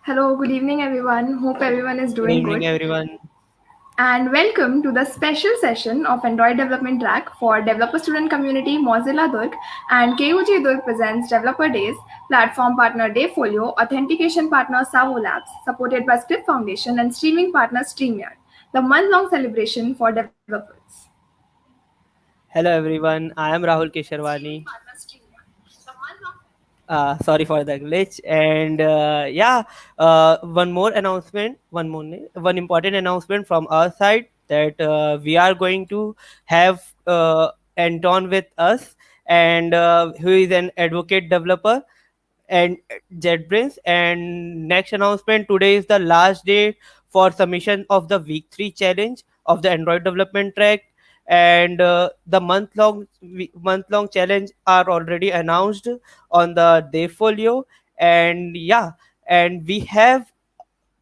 Hello, good evening, everyone. Hope everyone is Good doing evening, good. everyone. And welcome to the special session of Android Development Track for Developer Student Community Mozilla Durg and KUG Durg presents Developer Days, Platform Partner Dayfolio, Authentication Partner Savo Labs, supported by Script Foundation and streaming partner StreamYard, the month-long celebration for developers. Hello, everyone. I am Rahul Kesharwani. Sorry for the glitch. And one more announcement, one important announcement from our side that we are going to have Anton with us, and who is an advocate developer and JetBrains. And next announcement, today is the last day for submission of the week 3 challenge of the Android development track, and the month long challenge are already announced on the Dayfolio. And and we have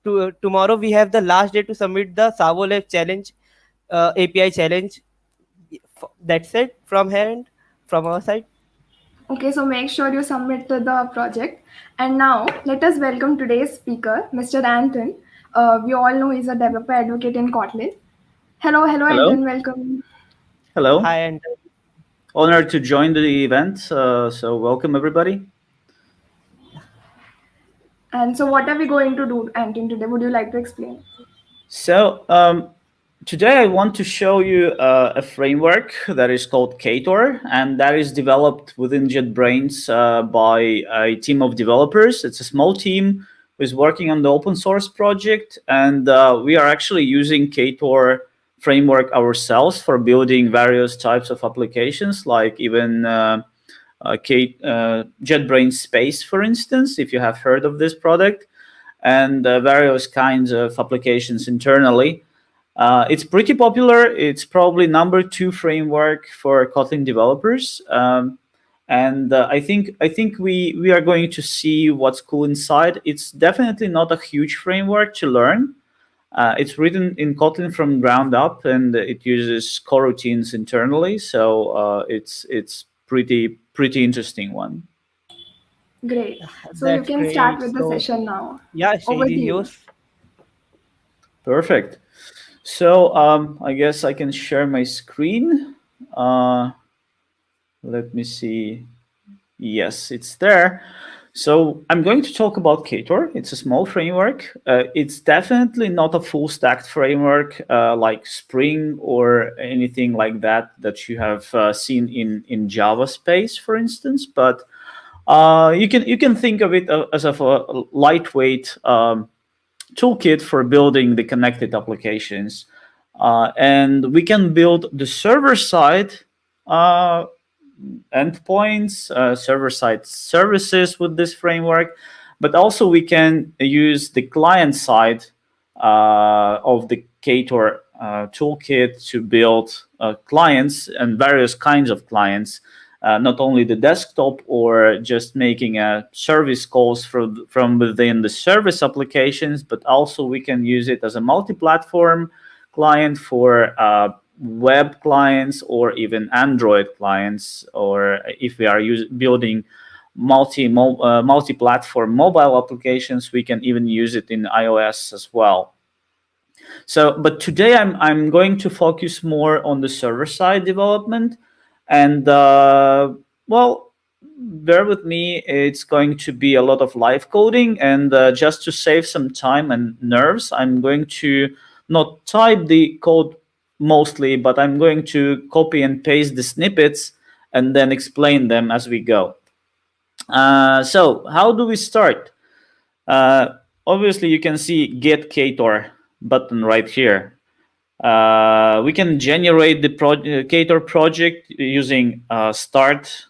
tomorrow we have the last day to submit the Savo Lab challenge, API challenge. That's it from hand from our side. Okay, so make sure you submit to the project. And now let us welcome today's speaker, Mr. Anton. We all know he's a developer advocate in Kotlin. Hello, Hello. Anton. Welcome. Hello. Hi, and Honored to join the event. So welcome everybody. And so, what are we going to do, Anton, today? Would you like to explain? So today I want to show you a framework that is called Ktor, and that is developed within JetBrains by a team of developers. It's a small team who is working on the open source project, and we are actually using Ktor framework ourselves for building various types of applications, like even JetBrains Space, for instance, if you have heard of this product, and various kinds of applications internally. It's pretty popular. It's probably number 2 framework for Kotlin developers. And I think we are going to see what's cool inside. It's definitely not a huge framework to learn. It's written in Kotlin from ground up, and it uses coroutines internally. So it's pretty interesting one. Great. So, you that's can start great. with the So, session now. yeah, Over stage to is you. yours. Perfect. So I guess I can share my screen. Uh, Let me see. Yes, it's there. So I'm going to talk about Ktor. It's a small framework. It's definitely not a full stack framework like Spring or anything like that that you have seen in Java space, for instance. But you can think of it as a lightweight toolkit for building the connected applications. And we can build the server side uh, endpoints, server side services with this framework, but also we can use the client side of the Ktor toolkit to build clients and various kinds of clients. Not only the desktop or just making service calls from within the service applications, but also we can use it as a multi-platform client for web clients or even Android clients, or if we are building multi-platform mobile applications, we can even use it in iOS as well. So, but today I'm going to focus more on the server side development, and well, bear with me. It's going to be a lot of live coding, and just to save some time and nerves, I'm going to not type the code mostly, but I'm going to copy and paste the snippets and then explain them as we go. So how do we start? Uh, Obviously, you can see Get Ktor button right here. We can generate the Ktor project using start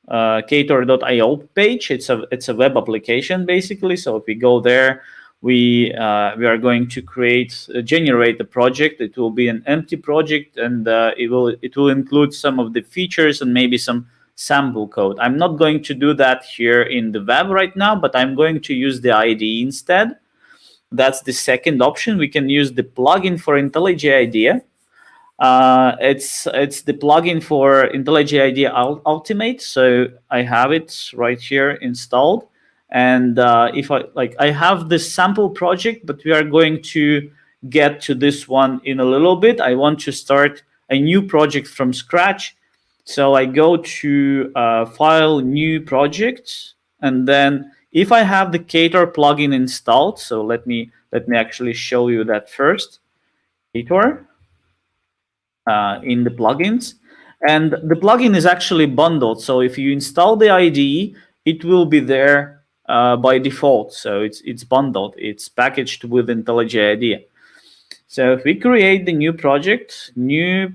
ktor.io page. It's a web application basically. So if we go there, we are going to generate the project. It will be an empty project, and it will include some of the features and maybe some sample code. I'm not going to do that here in the web right now, but I'm going to use the IDE instead. That's the second option. We can use the plugin for IntelliJ IDEA. It's the plugin for IntelliJ IDEA Ultimate. So I have it right here installed. And if I have this sample project, but we are going to get to this one in a little bit. I want to start a new project from scratch. So I go to File, New Project, and then if I have the Ktor plugin installed, so let me actually show you that first. Ktor in the plugins, and the plugin is actually bundled. So if you install the IDE, it will be there by default. So it's bundled. It's packaged with IntelliJ IDEA. So if we create the new project, we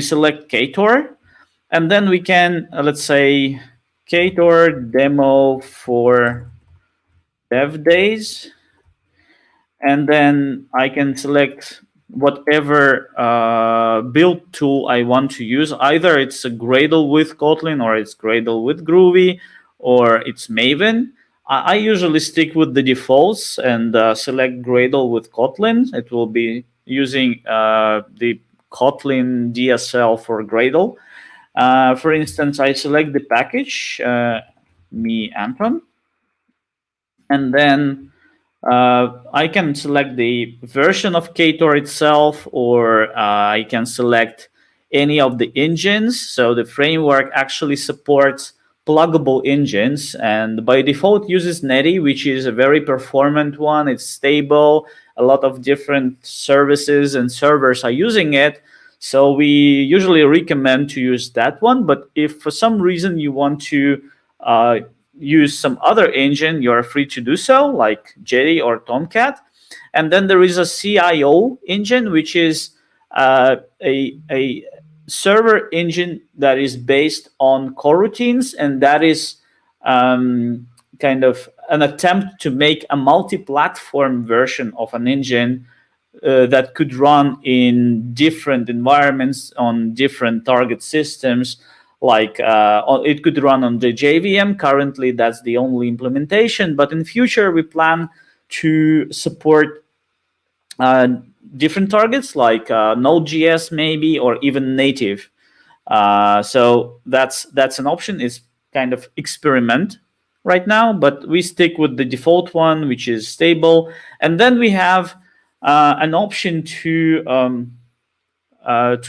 select Ktor, and then we can, let's say, Ktor demo for dev days. And then I can select whatever build tool I want to use. Either it's a Gradle with Kotlin, or it's Gradle with Groovy, or it's Maven. I usually stick with the defaults and select Gradle with Kotlin. It will be using the Kotlin DSL for Gradle. For instance, I select the package, me Anton, and then I can select the version of Ktor itself, or I can select any of the engines. So the framework actually supports pluggable engines, and by default uses Netty, which is a very performant one. It's stable. A lot of different services and servers are using it. So we usually recommend to use that one. But if for some reason you want to use some other engine, you are free to do so, like Jetty or Tomcat. And then there is a CIO engine, which is a server engine that is based on coroutines, and that is kind of an attempt to make a multi-platform version of an engine that could run in different environments on different target systems. Like it could run on the JVM. Currently, that's the only implementation. But in future, we plan to support different targets like Node.js maybe, or even native. So that's an option. It's kind of experiment right now, but we stick with the default one, which is stable. And then we have an option to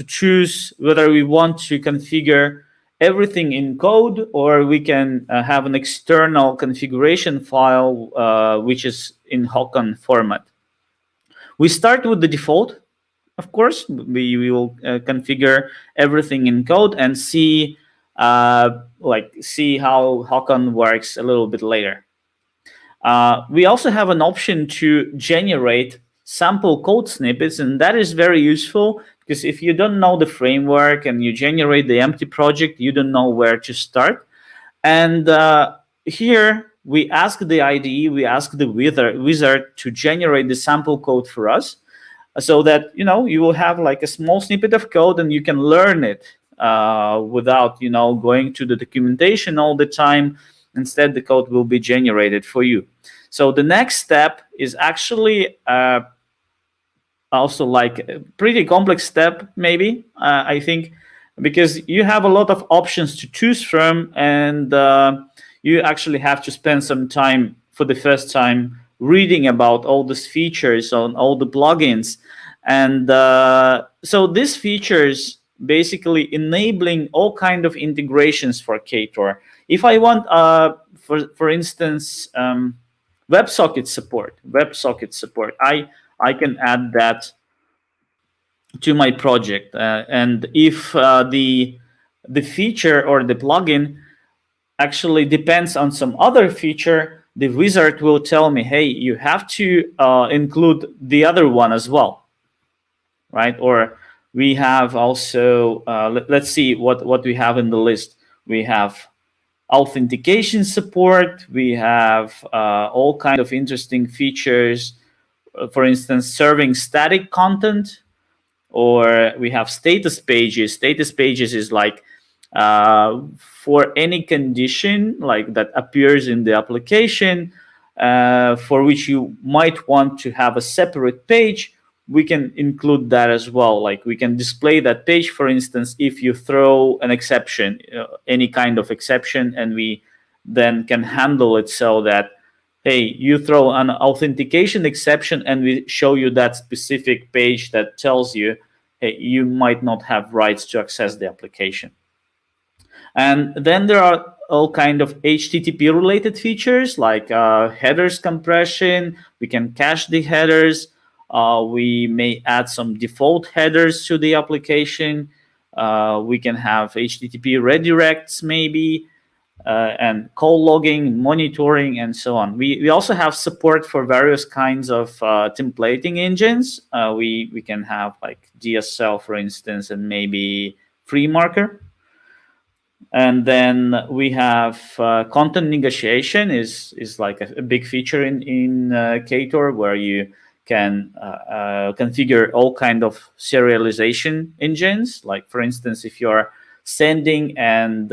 choose whether we want to configure everything in code, or we can have an external configuration file which is in Hakan format. We start with the default, of course. We will configure everything in code and see how Hakan works a little bit later. We also have an option to generate sample code snippets, and that is very useful, because if you don't know the framework and you generate the empty project, you don't know where to start. And here we ask the IDE, we ask the wizard to generate the sample code for us, so that you will have like a small snippet of code and you can learn it without going to the documentation all the time. Instead, the code will be generated for you. So the next step is actually also like a pretty complex step, maybe, I think, because you have a lot of options to choose from, and you actually have to spend some time for the first time reading about all these features on all the plugins. And so these features basically enabling all kind of integrations for Ktor. If I want, for instance, WebSocket support, I can add that to my project. And if the feature or the plugin actually depends on some other feature, the wizard will tell me, hey, you have to include the other one as well, right? Or we have also, let's see what we have in the list. We have authentication support. We have all kinds of interesting features. For instance, serving static content, or we have status pages. Status pages is like for any condition like that appears in the application for which you might want to have a separate page, we can include that as well. Like we can display that page, for instance, if you throw an exception, any kind of exception, and we then can handle it so that, hey, you throw an authentication exception and we show you that specific page that tells you, hey, you might not have rights to access the application. And then there are all kind of HTTP related features like headers compression. We can cache the headers. We may add some default headers to the application. We can have HTTP redirects maybe, and call logging, monitoring, and so on. We also have support for various kinds of templating engines. We can have like DSL, for instance, and maybe FreeMarker. And then we have content negotiation is like a big feature in Ktor, where you can configure all kind of serialization engines. Like, for instance, if you're sending and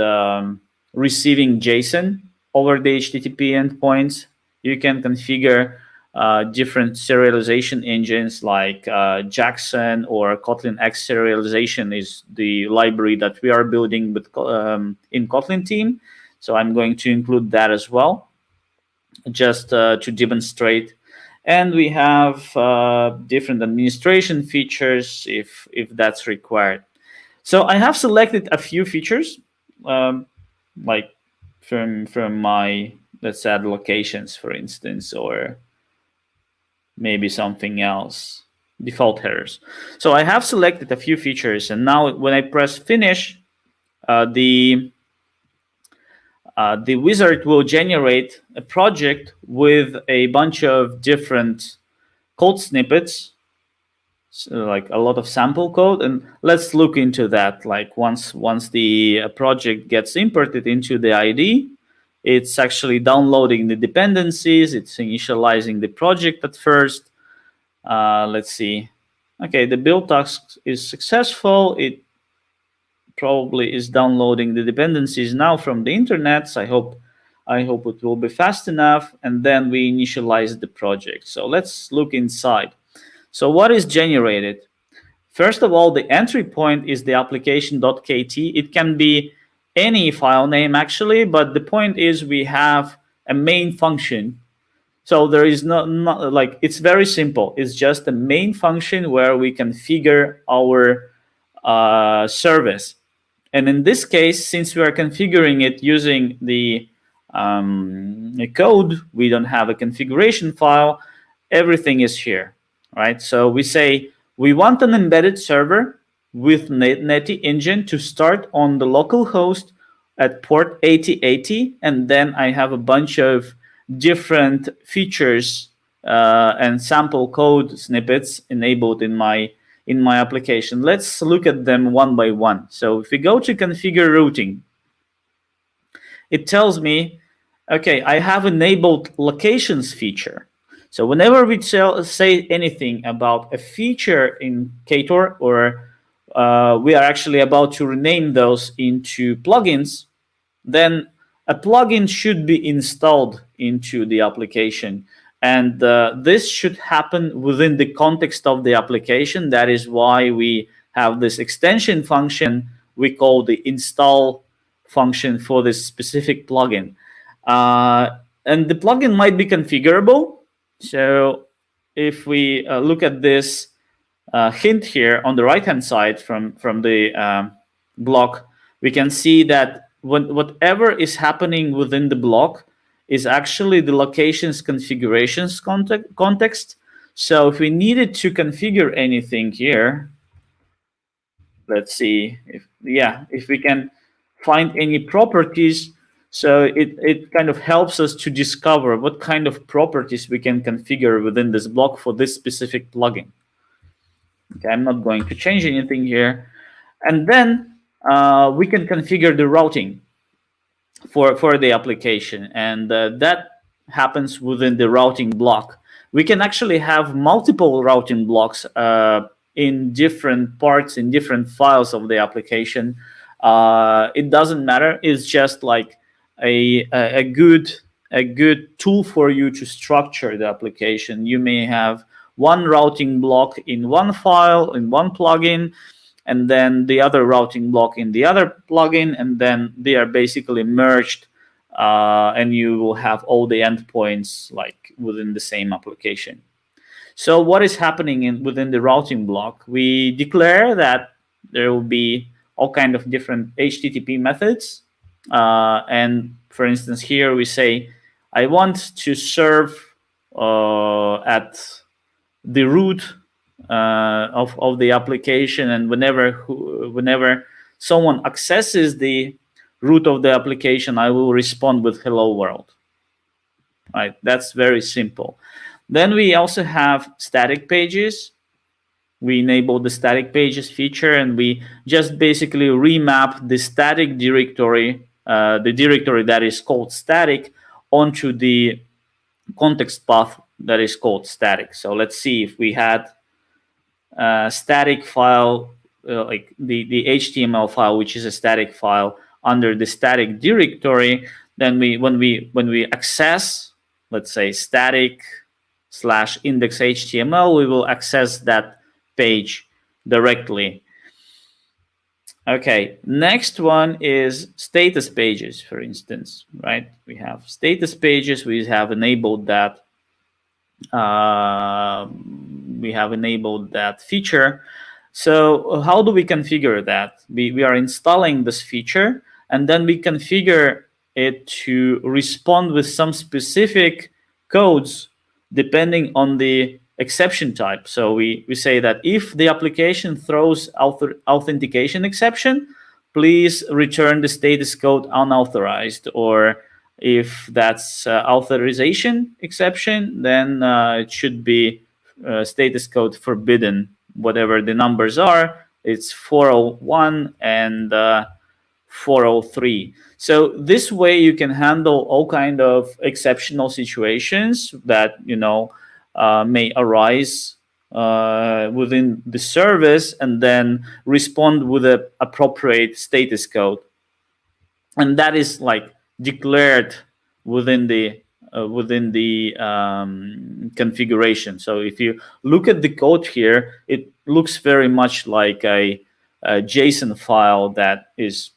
receiving JSON over the HTTP endpoints, you can configure different serialization engines like Jackson or Kotlin X serialization is the library that we are building with in Kotlin team. So I'm going to include that as well, just to demonstrate. And we have different administration features if that's required. So I have selected a few features, like from my, let's add locations, for instance, or maybe something else, default headers. So I have selected a few features, and now when I press finish, the wizard will generate a project with a bunch of different code snippets, so like a lot of sample code. And let's look into that. Like once the project gets imported into the IDE, it's actually downloading the dependencies. It's initializing the project at first. Let's see. Okay, the build task is successful. It probably is downloading the dependencies now from the internet. So I hope it will be fast enough. And then we initialize the project. So let's look inside. So what is generated? First of all, the entry point is the application.kt. It can be any file name actually, but the point is we have a main function. So there is not like, it's very simple. It's just a main function where we configure our service. And in this case, since we are configuring it using the code, we don't have a configuration file. Everything is here, right? So we say we want an embedded server with Netty engine to start on the local host at port 8080, and then I have a bunch of different features and sample code snippets enabled in my application. Let's look at them one by one. So if we go to configure routing, it tells me, okay, I have enabled locations feature. So whenever we say anything about a feature in Ktor, or we are actually about to rename those into plugins, then a plugin should be installed into the application. And this should happen within the context of the application. That is why we have this extension function we call the install function for this specific plugin. And the plugin might be configurable. So if we look at this hint here on the right-hand side from the block, we can see that whatever is happening within the block is actually the locations configurations context. So if we needed to configure anything here, let's see if we can find any properties. So it kind of helps us to discover what kind of properties we can configure within this block for this specific plugin. Okay, I'm not going to change anything here. And then we can configure the routing for the application, and that happens within the routing block. We can actually have multiple routing blocks in different parts, in different files of the application. It doesn't matter. It's just like a good tool for you to structure the application. You may have one routing block in one file, in one plugin, and then the other routing block in the other plugin, and then they are basically merged and you will have all the endpoints like within the same application. So what is happening within the routing block? We declare that there will be all kind of different HTTP methods. And for instance, here we say, I want to serve at the root of the application, and whenever someone accesses the root of the application, I will respond with hello world. Right, that's very simple. Then we also have static pages. We enable the static pages feature, and we just basically remap the static directory, the directory that is called static, onto the context path that is called static. So let's see if we had a static file, like the HTML file, which is a static file under the static directory. Then when we access, let's say static/index.html, we will access that page directly. Okay, next one is status pages, for instance, right? We have status pages. We have enabled that. We have enabled that feature. So how do we configure that? We are installing this feature, and then we configure it to respond with some specific codes depending on the exception type. So we say that if the application throws authentication exception, please return the status code unauthorized, or if that's authorization exception, then it should be status code forbidden. Whatever the numbers are, it's 401 and 403. So this way you can handle all kind of exceptional situations that may arise within the service, and then respond with an appropriate status code, and that is like declared within the configuration. So if you look at the code here, it looks very much like a JSON file that is,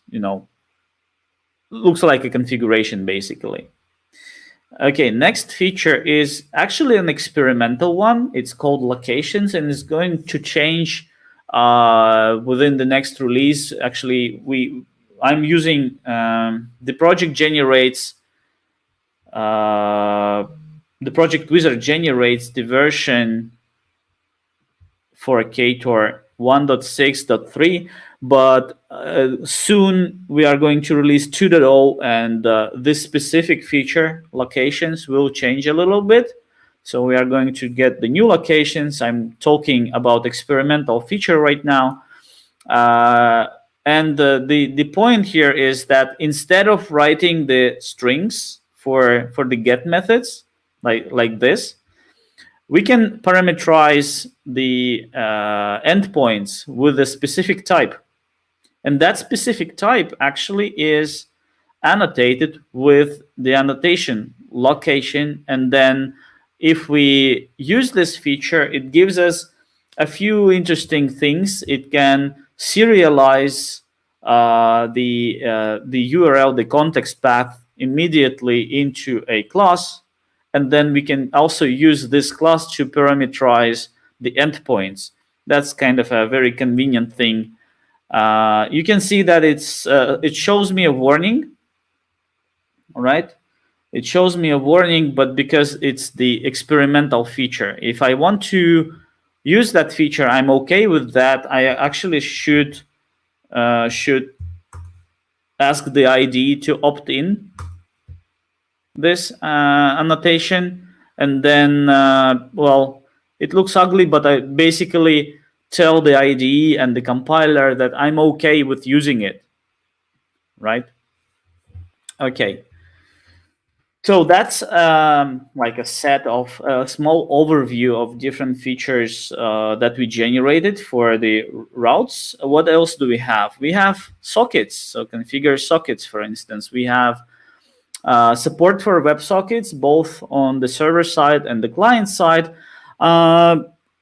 looks like a configuration basically. Okay, next feature is actually an experimental one. It's called locations, and it's going to change within the next release. Actually, I'm using the project generates the project wizard generates the version for Ktor 1.6.3, but soon we are going to release 2.0, and this specific feature, locations, will change a little bit. So we are going to get the new locations. I'm talking about experimental feature right now. And the point here is that instead of writing the strings for the get methods like this, we can parameterize the endpoints with a specific type. And that specific type actually is annotated with the annotation location. And then if we use this feature, it gives us a few interesting things. It can serialize the URL, the context path, immediately into a class. And then we can also use this class to parameterize the endpoints. That's kind of a very convenient thing. You can see that it shows me a warning. All right, it shows me a warning, but because it's the experimental feature, if I want to use that feature, I'm okay with that. I actually should ask the IDE to opt in this annotation, and then well, it looks ugly, but I basically tell the IDE and the compiler that I'm okay with using it, right? Okay, so that's like a set of a small overview of different features that we generated for the routes. What else do we have? We have sockets, so configure sockets, for instance. We have support for Websockets, both on the server side and the client side.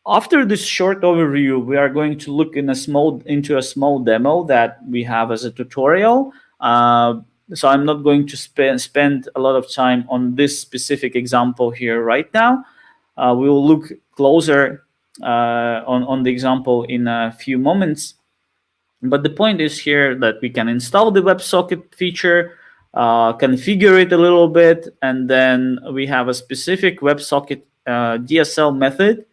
After this short overview, we are going to look into a small demo that we have as a tutorial. So I'm not going to spend a lot of time on this specific example here right now. We will look closer on the example in a few moments. But the point is here that we can install the WebSocket feature, configure it a little bit, and then we have a specific WebSocket DSL method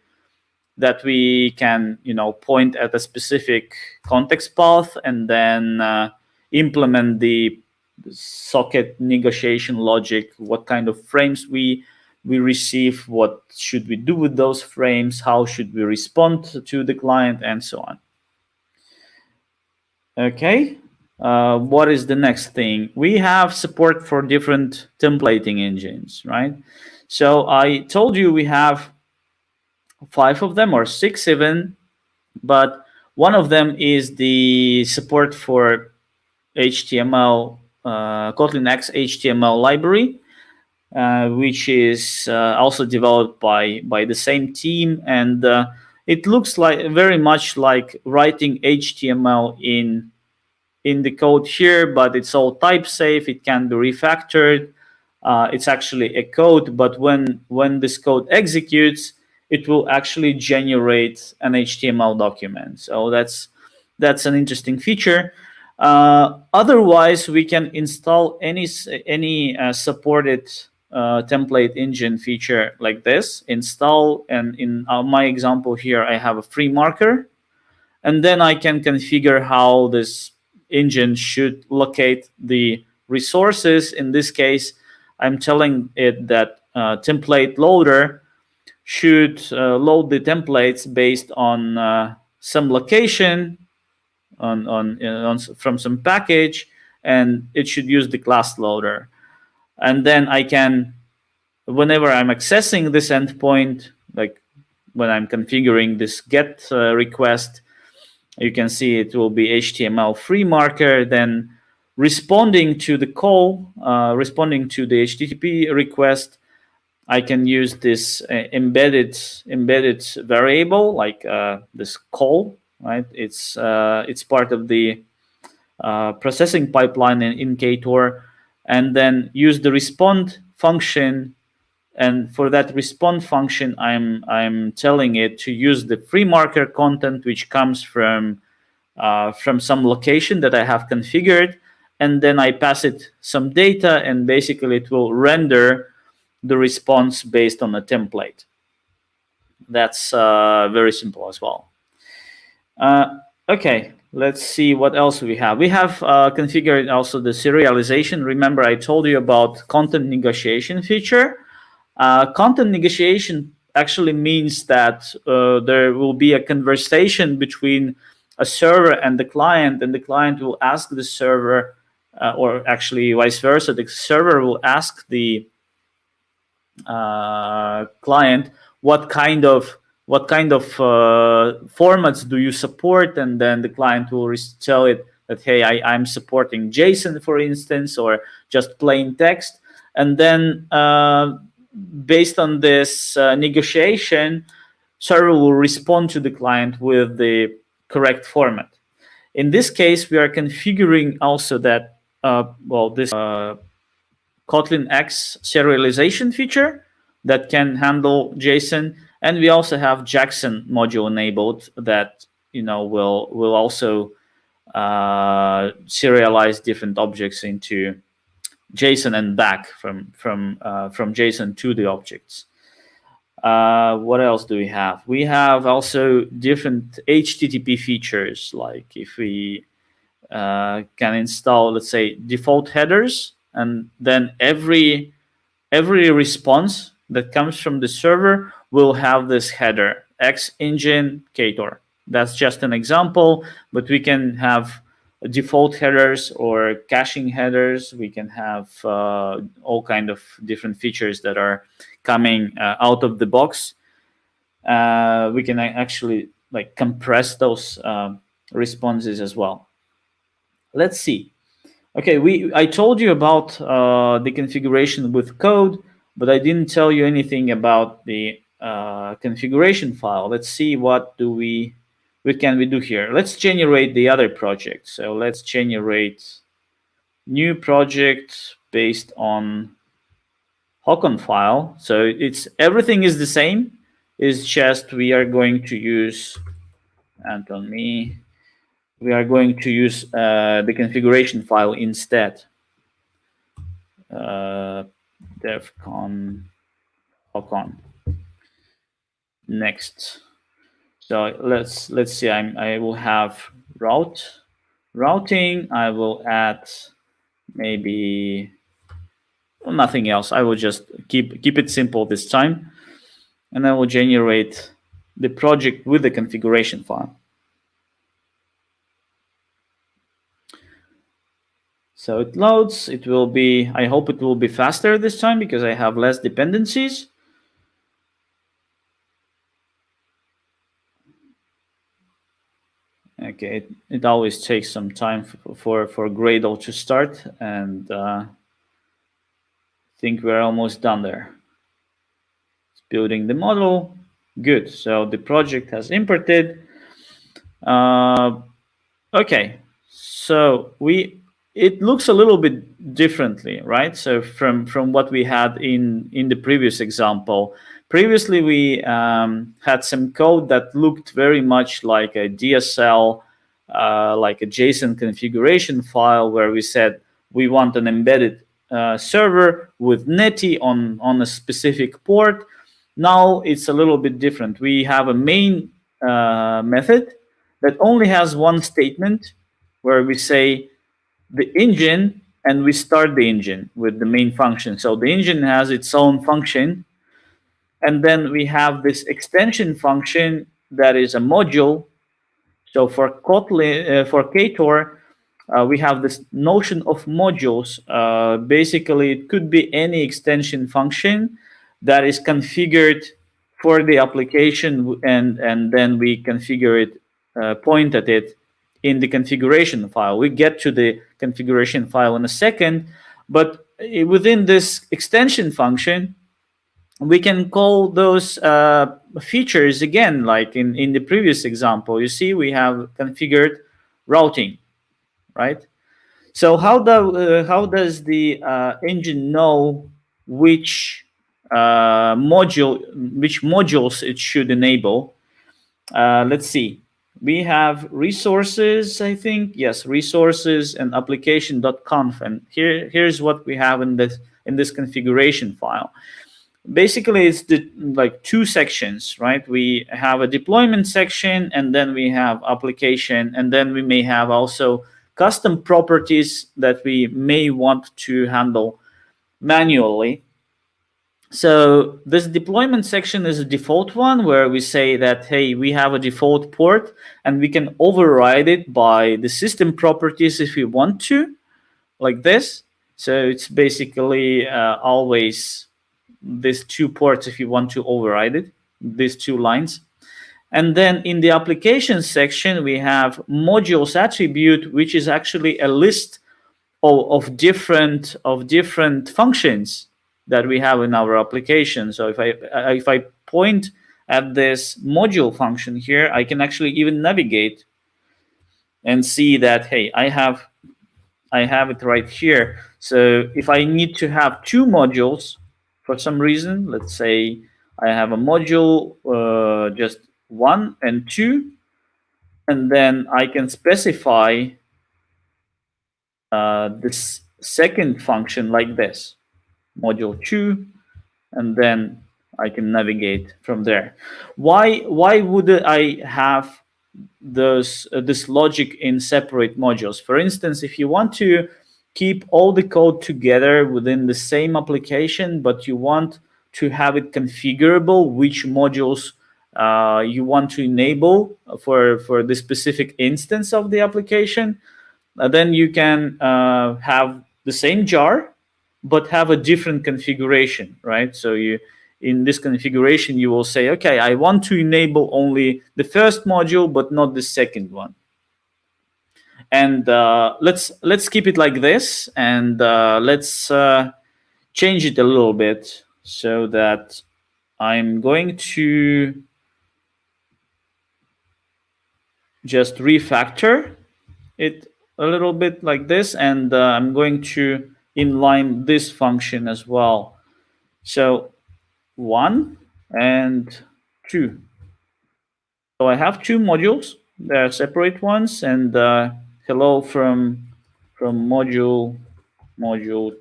that we can, point at a specific context path and then implement the socket negotiation logic, what kind of frames we receive, what should we do with those frames, how should we respond to the client, and so on. Okay, what is the next thing? We have support for different templating engines, right? So I told you we have 5 of them or 6 even, but one of them is the support for HTML, Kotlin X HTML library, which is also developed by the same team, and it looks like very much like writing HTML in the code here, but it's all type safe. It can be refactored. It's actually a code, but when this code executes, it will actually generate an HTML document. So that's an interesting feature. Otherwise, we can install any supported template engine feature like this. Install, and in my example here, I have a free marker, and then I can configure how this engine should locate the resources. In this case, I'm telling it that template loader should load the templates based on some location from some package, and it should use the class loader. And then I can, whenever I'm accessing this endpoint, like when I'm configuring this get request, you can see it will be HTML free marker. Then responding to the call, responding to the HTTP request, I can use this embedded variable like this call, right? It's part of the processing pipeline in Ktor, and then use the respond function. And for that respond function, I'm telling it to use the free marker content, which comes from some location that I have configured, and then I pass it some data, and basically it will render the response based on a template. That's very simple as well. Okay, let's see what else we have. We have configured also the serialization. Remember, I told you about content negotiation feature. Content negotiation actually means that there will be a conversation between a server and the client will ask the server, or actually vice versa, the server will ask the client what kind of formats do you support, and then the client will tell it that, hey, I'm supporting JSON, for instance, or just plain text. And then based on this negotiation, server will respond to the client with the correct format. In this case, we are configuring also that this Kotlin X serialization feature that can handle JSON, and we also have Jackson module enabled that will also serialize different objects into JSON and back from JSON to the objects. What else do we have? We have also different HTTP features, like if we can install, let's say, default headers, and then every response that comes from the server will have this header, X engine Ktor. That's just an example, but we can have default headers or caching headers. We can have all kind of different features that are coming out of the box. We can actually compress those responses as well. Let's see. Okay, I told you about the configuration with code, but I didn't tell you anything about the configuration file. Let's see what can we do here. Let's generate the other project. So let's generate new project based on Hocon file. So it's everything is the same. It's just we are going to use Anton me. We are going to use the configuration file instead. Devcon Hocon. Next. So let's see. I will have routing. I will add maybe nothing else. I will just keep it simple this time, and I will generate the project with the configuration file. So it loads. It will be. I hope it will be faster this time because I have less dependencies. Okay, it always takes some time for Gradle to start, and I think we're almost done there. It's building the model. Good. So the project has imported. Okay. So it looks a little bit differently, right? So from what we had in the previous example. Previously, we had some code that looked very much like a DSL, like a JSON configuration file, where we said we want an embedded server with Netty on a specific port. Now it's a little bit different. We have a main method that only has one statement where we say the engine and we start the engine with the main function. So the engine has its own function, and then we have this extension function that is a module. So for Kotlin, for Ktor, we have this notion of modules. Basically, it could be any extension function that is configured for the application, and then we configure it, point at it in the configuration file. We get to the configuration file in a second, but within this extension function, we can call those features again, like in the previous example. You see, we have configured routing, right? So how does the engine know which modules it should enable? Let's see. We have resources, I think. Yes, resources and application.conf. And here's what we have in this configuration file. Basically, it's like two sections, right? We have a deployment section, and then we have application, and then we may have also custom properties that we may want to handle manually. So this deployment section is a default one where we say that, hey, we have a default port and we can override it by the system properties if we want to, like this. So it's basically always these two ports if you want to override it, these two lines. And then in the application section, we have modules attribute, which is actually a list of different functions that we have in our application. So if I point at this module function here, I can actually even navigate and see that, hey, I have it right here. So if I need to have two modules for some reason, let's say I have a module just 1 and 2, and then I can specify this second function like this, module 2, and then I can navigate from there. Why would I have this logic in separate modules? For instance, if you want to keep all the code together within the same application, but you want to have it configurable, which modules you want to enable for the specific instance of the application, then you can have the same jar, but have a different configuration, right? So in this configuration, you will say, okay, I want to enable only the first module, but not the second one. And let's keep it like this, and let's change it a little bit so that I'm going to just refactor it a little bit like this, and I'm going to inline this function as well. So 1 and 2. So I have two modules. They're separate ones, and hello from module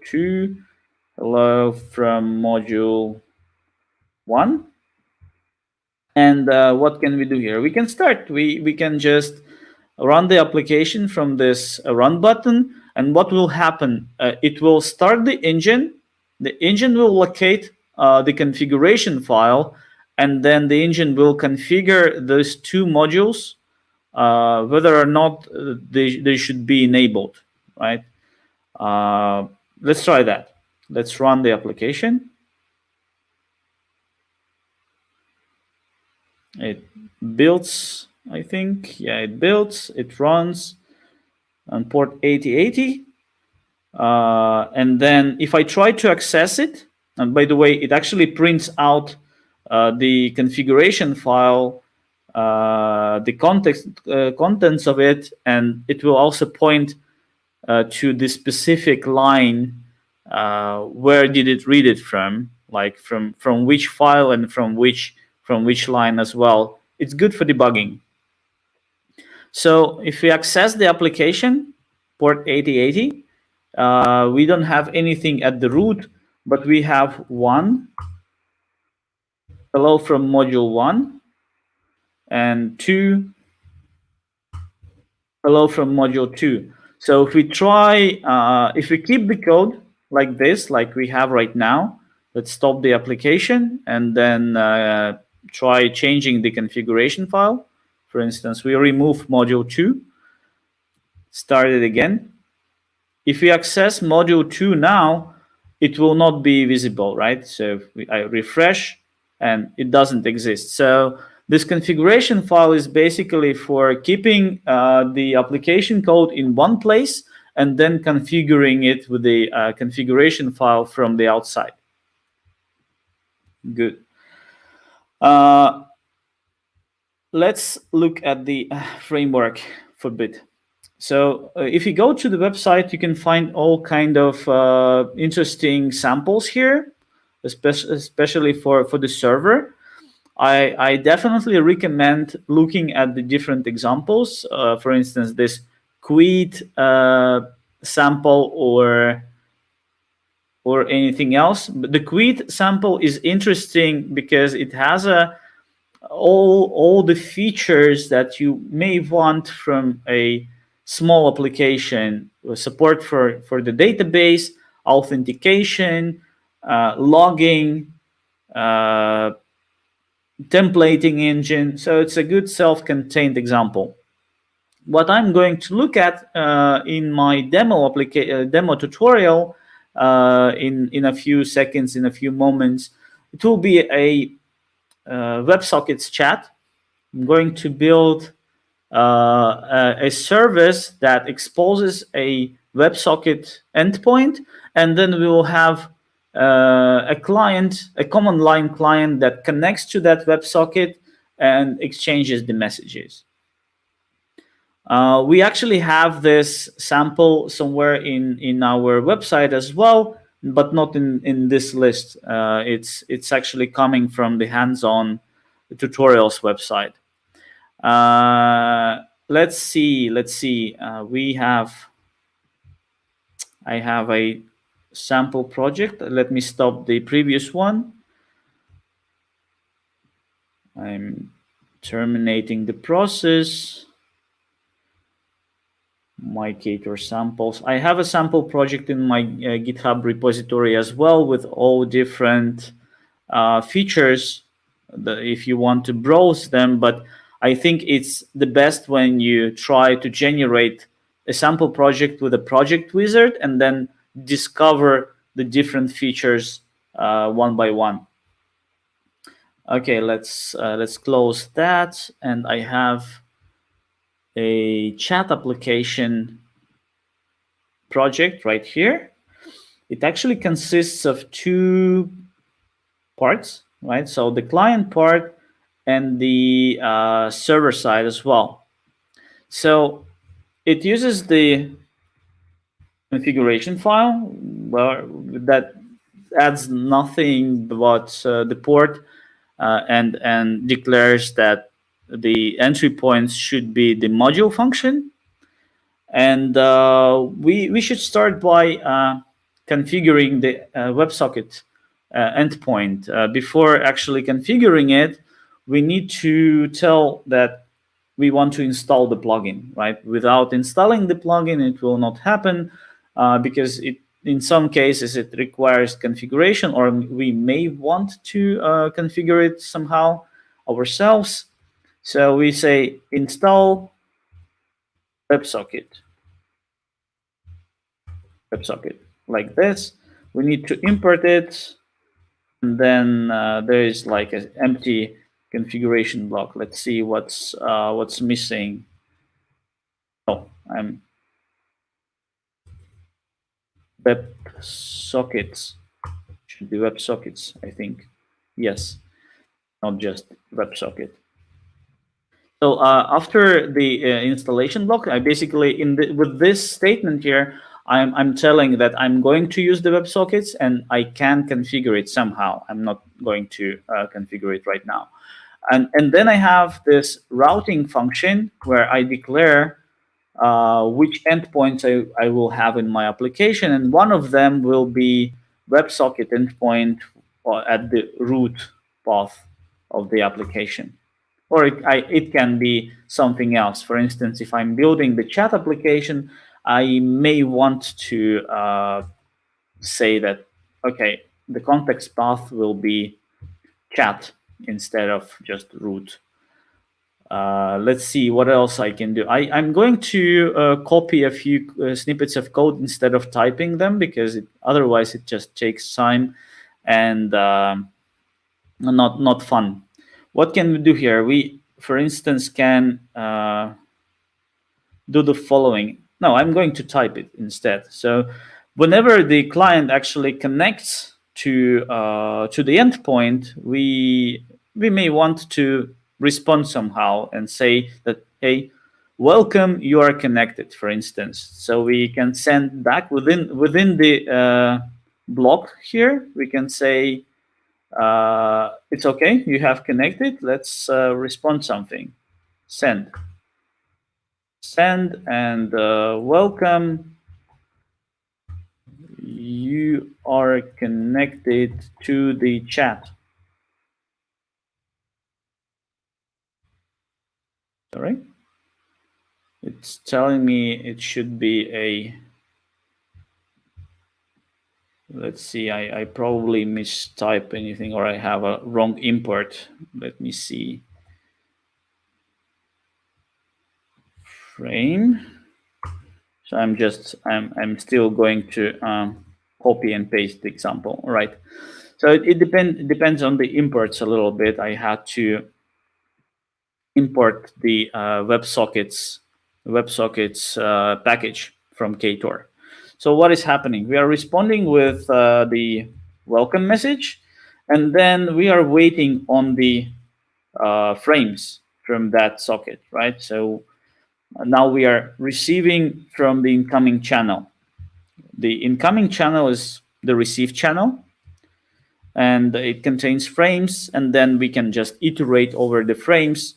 2. Hello from module 1. And what can we do here? We can start. We can just run the application from this run button, and what will happen? It will start the engine. The engine will locate the configuration file, and then the engine will configure those two modules, whether or not they should be enabled, right? Let's try that. Let's run the application. It builds, I think. Yeah, it builds, it runs on port 8080. And then if I try to access it, and by the way, it actually prints out the configuration file, the contents of it, and it will also point to the specific line where did it read it from, like from which file and from which line as well. It's good for debugging. So if we access the application, port 8080, we don't have anything at the root, but we have 1, hello from module 1, and 2, hello from module 2. So if we try, if we keep the code like this, like we have right now, let's stop the application and then try changing the configuration file. For instance, we remove module 2, start it again. If we access module 2 now, it will not be visible, right? So if I refresh, and it doesn't exist. So this configuration file is basically for keeping the application code in one place and then configuring it with the configuration file from the outside. Good. Let's look at the framework for a bit. So if you go to the website, you can find all kind of interesting samples here, especially for the server. I definitely recommend looking at the different examples. For instance, this Quid sample or anything else. But the Quid sample is interesting because it has all the features that you may want from a small application: support for the database, authentication, logging, templating engine. So it's a good self-contained example. What I'm going to look at in my demo tutorial in a few seconds, in a few moments, it will be a Websockets chat. I'm going to build a service that exposes a WebSocket endpoint, and then we will have a client, a command line client that connects to that WebSocket and exchanges the messages. We actually have this sample somewhere in our website as well, but not in this list. It's actually coming from the hands-on tutorials website. Let's see. I have a sample project. Let me stop the previous one. I'm terminating the process. My Ktor samples. I have a sample project in my GitHub repository as well, with all different features if you want to browse them. But I think it's the best when you try to generate a sample project with a project wizard and then discover the different features one by one. Okay, let's close that, and I have a chat application project right here. It actually consists of two parts, right? So the client part and the server side as well. So it uses the configuration file where that adds nothing but the port and declares that the entry points should be the module function. And we should start by configuring the WebSocket endpoint. Before actually configuring it, we need to tell that we want to install the plugin, right? Without installing the plugin, it will not happen because in some cases it requires configuration, or we may want to configure it somehow ourselves. So we say install WebSocket, WebSocket like this. We need to import it, and then there is like an empty configuration block. Let's see what's missing. Oh, I'm WebSockets. Should be WebSockets, I think. Yes, not just WebSocket. So after the installation block, I basically with this statement here, I'm telling that I'm going to use the WebSockets and I can configure it somehow. I'm not going to configure it right now. And then I have this routing function where I declare which endpoints I will have in my application, and one of them will be WebSocket endpoint at the root path of the application. Or it can be something else. For instance, if I'm building the chat application, I may want to say that, okay, the context path will be chat instead of just root. Let's see what else I can do. I'm going to copy a few snippets of code instead of typing them, because otherwise it just takes time and not fun. What can we do here? We, for instance, can do the following. No, I'm going to type it instead. So whenever the client actually connects to the endpoint, we may want to respond somehow and say that, hey, welcome, you are connected, for instance. So we can send back within the block here. We can say it's okay, you have connected. Let's respond something. Send and welcome, you are connected to the chat. Sorry, it's telling me it should be a, let's see, I probably mistype anything, or I have a wrong import. Let me see. Frame. So I'm still going to copy and paste the example, right? So it depends on the imports a little bit. I had to import the WebSockets package from Ktor. So what is happening? We are responding with the welcome message, and then we are waiting on the frames from that socket, right? So now we are receiving from the incoming channel. The incoming channel is the receive channel, and it contains frames, and then we can just iterate over the frames,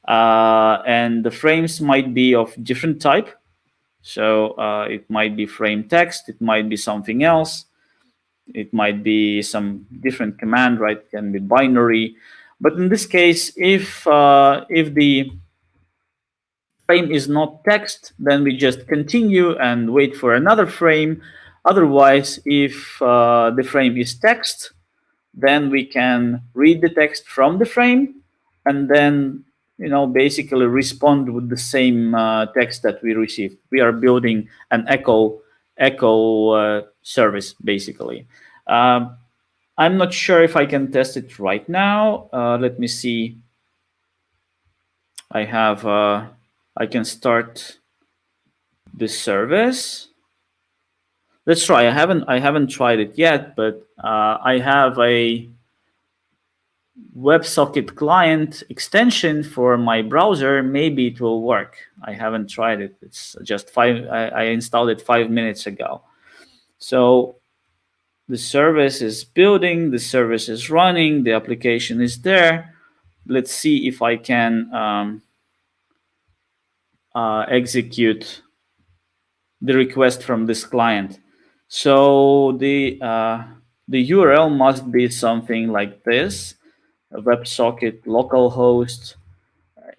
and the frames might be of different type. So it might be frame text, it might be something else, it might be some different command, right? It can be binary. But in this case, if the frame is not text, then we just continue and wait for another frame. Otherwise, if the frame is text, then we can read the text from the frame and then basically respond with the same text that we received. We are building an echo service, basically. I'm not sure if I can test it right now. Let me see. I can start this service. Let's try. I haven't tried it yet, but I have a WebSocket client extension for my browser, maybe it will work. I haven't tried it. It's just I installed it 5 minutes ago. So the service is building, the service is running, the application is there. Let's see if I can execute the request from this client. So the URL must be something like this: WebSocket localhost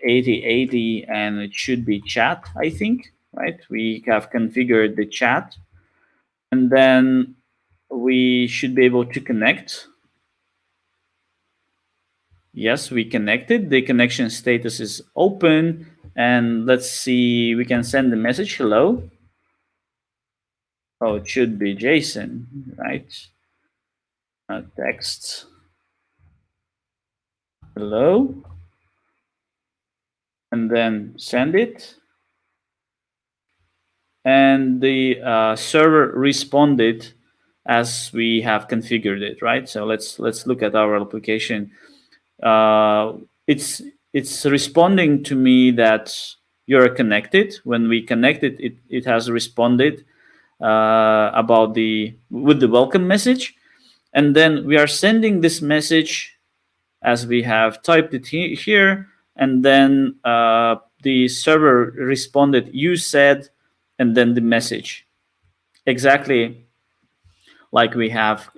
8080, and it should be chat, I think, right? We have configured the chat, and then we should be able to connect. Yes, we connected. The connection status is open, and let's see, we can send the message hello. Oh, it should be JSON, right? Text hello, and then send it. And the server responded as we have configured it, right? So let's look at our application. It's responding to me that you're connected. When we connected, it has responded with the welcome message, and then we are sending this message as we have typed it here, and then the server responded, you said, and then the message, exactly like we have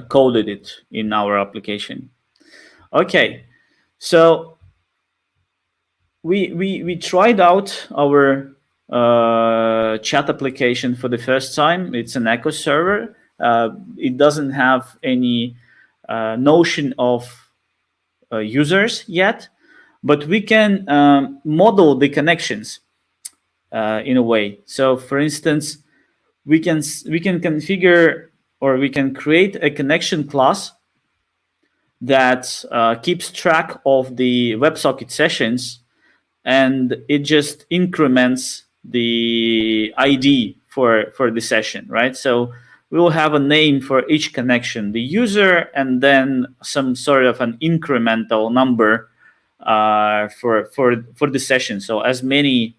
coded it in our application. Okay, so we tried out our chat application for the first time. It's an Echo server. It doesn't have any notion of users yet, but we can model the connections in a way. So, for instance, we can configure, or we can create a connection class that keeps track of the WebSocket sessions, and it just increments the ID for the session, right? So we will have a name for each connection, the user, and then some sort of an incremental number for the session. So as many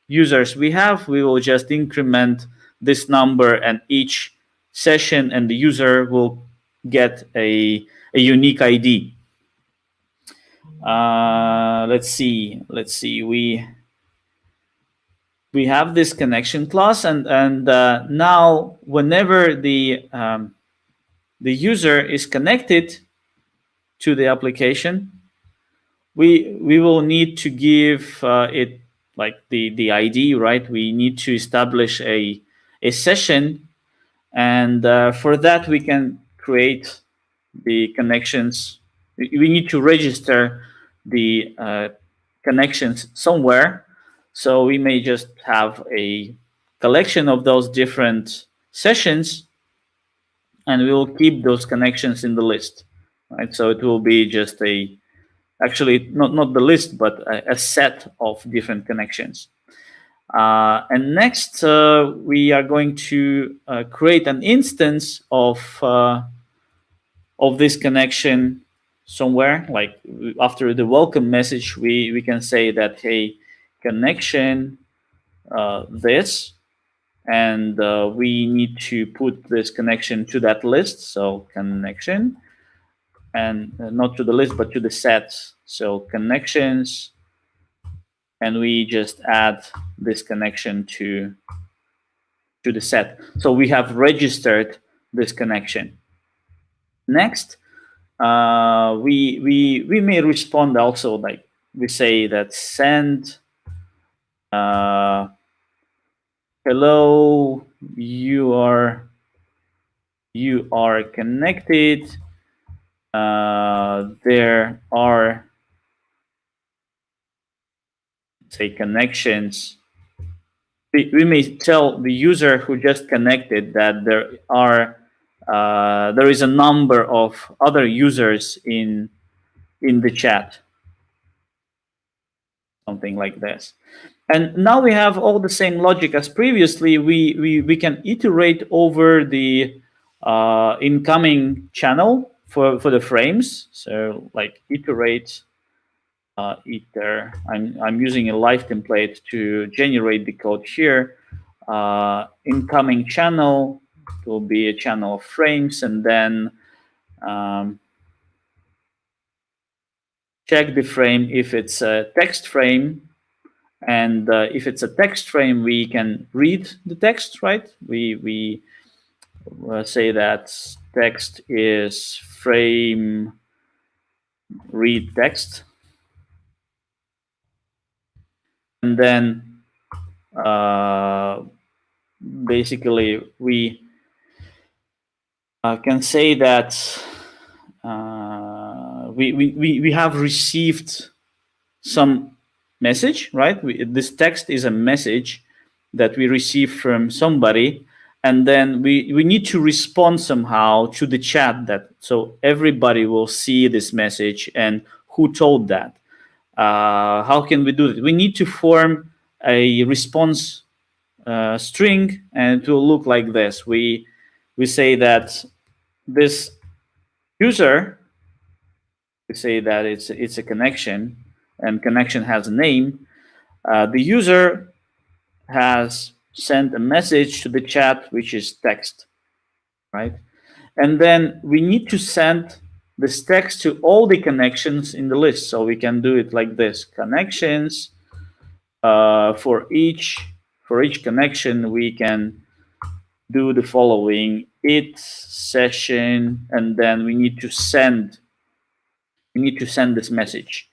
users we have, we will just increment this number, and each session and the user will get a unique ID. Let's see. We have this connection class, and now whenever the user is connected to the application, we will need to give it like the ID, right? We need to establish a session, and for that we can create the connections. We need to register the connections somewhere. So we may just have a collection of those different sessions, and we will keep those connections in the list, right? So it will be just actually not the list, but a set of different connections. And next, we are going to create an instance of this connection somewhere. Like after the welcome message, we can say that, hey, connection this, and we need to put this connection to that list. So connection, and not to the list, but to the set. So connections, and we just add this connection to the set. So we have registered this connection. Next, we may respond also, like we say that send hello, you are connected. There are, say, connections. We may tell the user who just connected that there is a number of other users in the chat, something like this. And now we have all the same logic as previously. We can iterate over the incoming channel for the frames. So like iterate, I'm using a live template to generate the code here. Incoming channel will be a channel of frames, and then check the frame if it's a text frame. And if it's a text frame, we can read the text, right? We say that text is frame read text. And then basically we can say that we have received some message, right? This text is a message that we receive from somebody, and then we need to respond somehow to the chat, that so everybody will see this message and who told that. How can we do it? We need to form a response string, and it will look like this. We say that this user, we say that it's a connection, and connection has a name. The user has sent a message to the chat, which is text, right? And then we need to send this text to all the connections in the list. So we can do it like this: connections. For each connection, we can do the following: it session, and then we need to send this message,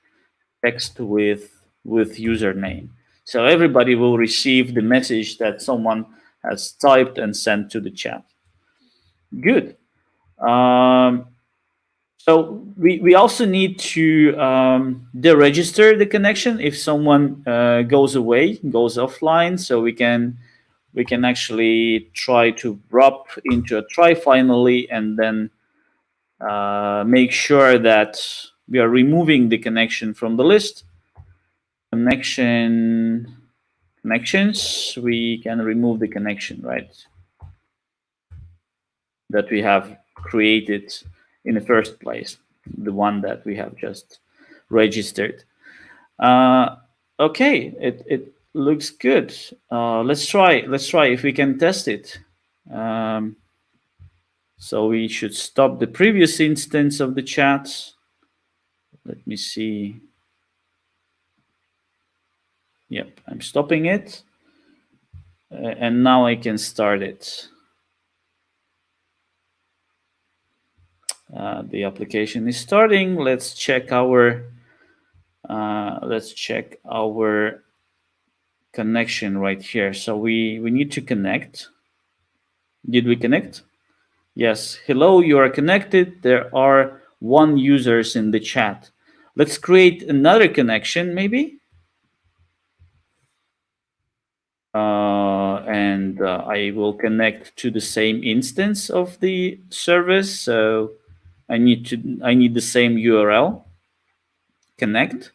text with username. So everybody will receive the message that someone has typed and sent to the chat. Good. So we also need to deregister the connection if someone goes offline. So we can actually try to wrap into a try finally, and then make sure that we are removing the connection from the list. Connections, we can remove the connection, right, that we have created in the first place, the one that we have just registered. Okay, it looks good. Let's try if we can test it. So we should stop the previous instance of the chat. Let me see. Yep, I'm stopping it. And now I can start it. The application is starting. Let's check our connection right here. So we need to connect. Did we connect? Yes. Hello, you are connected. There are 1 users in the chat. Let's create another connection, maybe. And I will connect to the same instance of the service. So I need the same URL. Connect.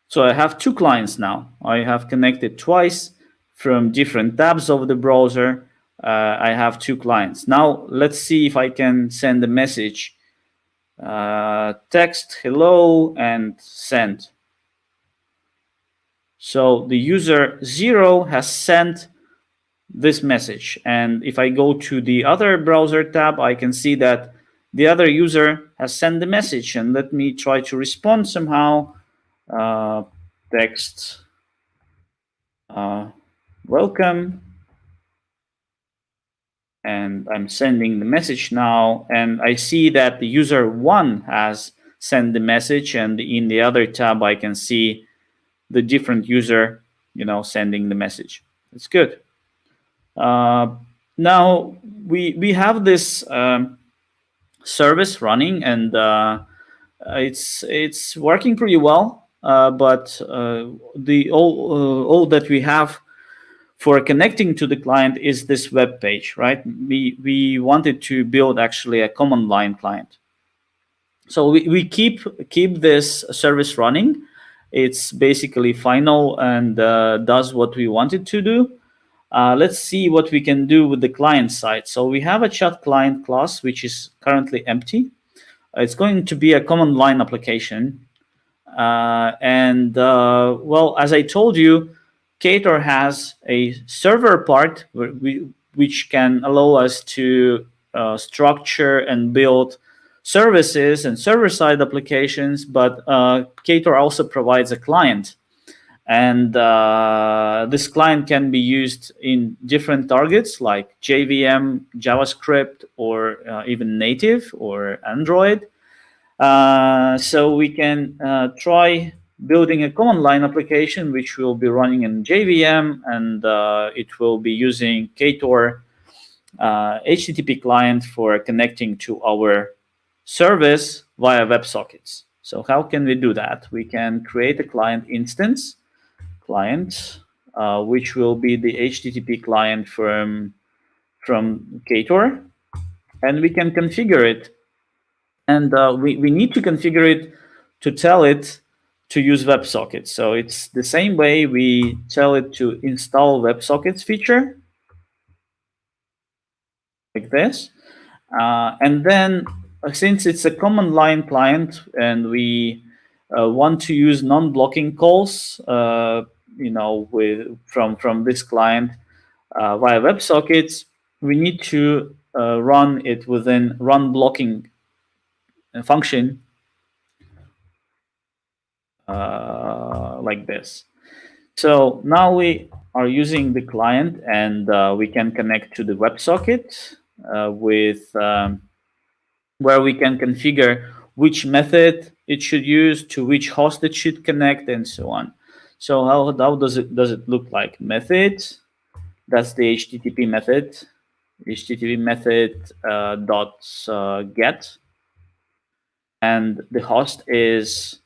So I have 2 clients now. I have connected twice from different tabs of the browser. I have 2 clients. Now let's see if I can send a message. Text hello and send. So the user 0 has sent this message. And if I go to the other browser tab, I can see that the other user has sent the message. And let me try to respond somehow. Text welcome. And I'm sending the message now. And I see that the user 1 has sent the message. And in the other tab, I can see the different user, sending the message. It's good. Now we have this service running, and it's working pretty well. But all that we have for connecting to the client is this web page, right? We wanted to build actually a command line client. So we keep this service running. It's basically final and does what we wanted to do. Let's see what we can do with the client side. So we have a chat client class, which is currently empty. It's going to be a command line application. Well, as I told you, Ktor has a server part which can allow us to structure and build services and server-side applications, but Ktor also provides a client. And this client can be used in different targets like JVM, JavaScript, or even native or Android. So we can try building a command line application which will be running in JVM, and it will be using Ktor HTTP client for connecting to our service via Websockets. So how can we do that? We can create a client instance, which will be the HTTP client from Ktor, and we can configure it. And we need to configure it to tell it to use WebSockets. So it's the same way we tell it to install WebSockets feature, like this. And then since it's a command line client and we want to use non-blocking calls, from this client via WebSockets, we need to run it within run blocking function, like this. So now we are using the client, and we can connect to the WebSocket with where we can configure which method it should use, to which host it should connect, and so on. So how does it look like? Method, that's the HTTP method. HTTP method get, and the host is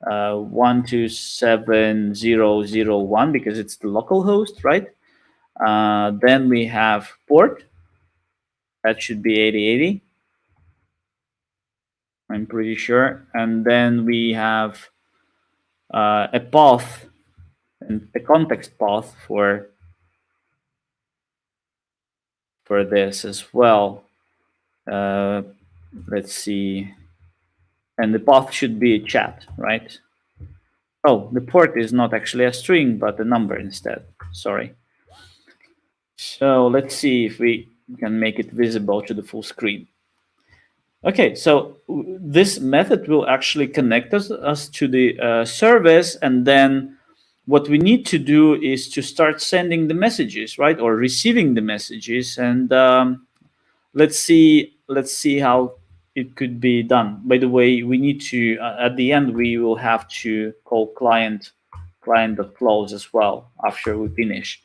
127.0.0.1 because it's the local host, right? Then we have port, that should be 8080. I'm pretty sure. And then we have a path and a context path for this as well. Let's see. And the path should be a chat, right? Oh, the port is not actually a string, but a number instead. Sorry. So let's see if we can make it visible to the full screen. Okay, so this method will actually connect us to the service, and then what we need to do is to start sending the messages, right, or receiving the messages. And let's see how it could be done. By the way, we need to at the end we will have to call client.close as well after we finish.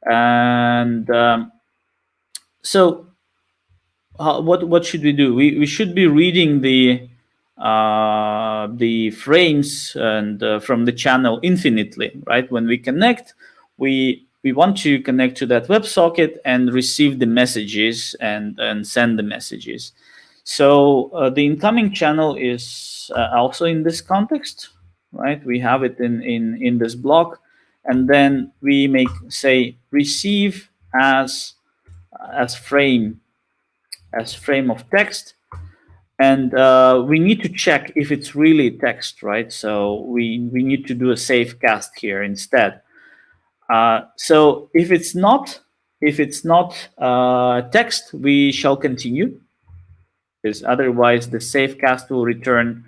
And so what should we do? We should be reading the frames and from the channel infinitely, right? When we connect, we want to connect to that WebSocket and receive the messages and send the messages. So the incoming channel is also in this context, right? We have it in this block, and then we make say receive as frame of text, and we need to check if it's really text, right? So we need to do a safe cast here instead. So if it's not text, we shall continue, because otherwise the safe cast will return,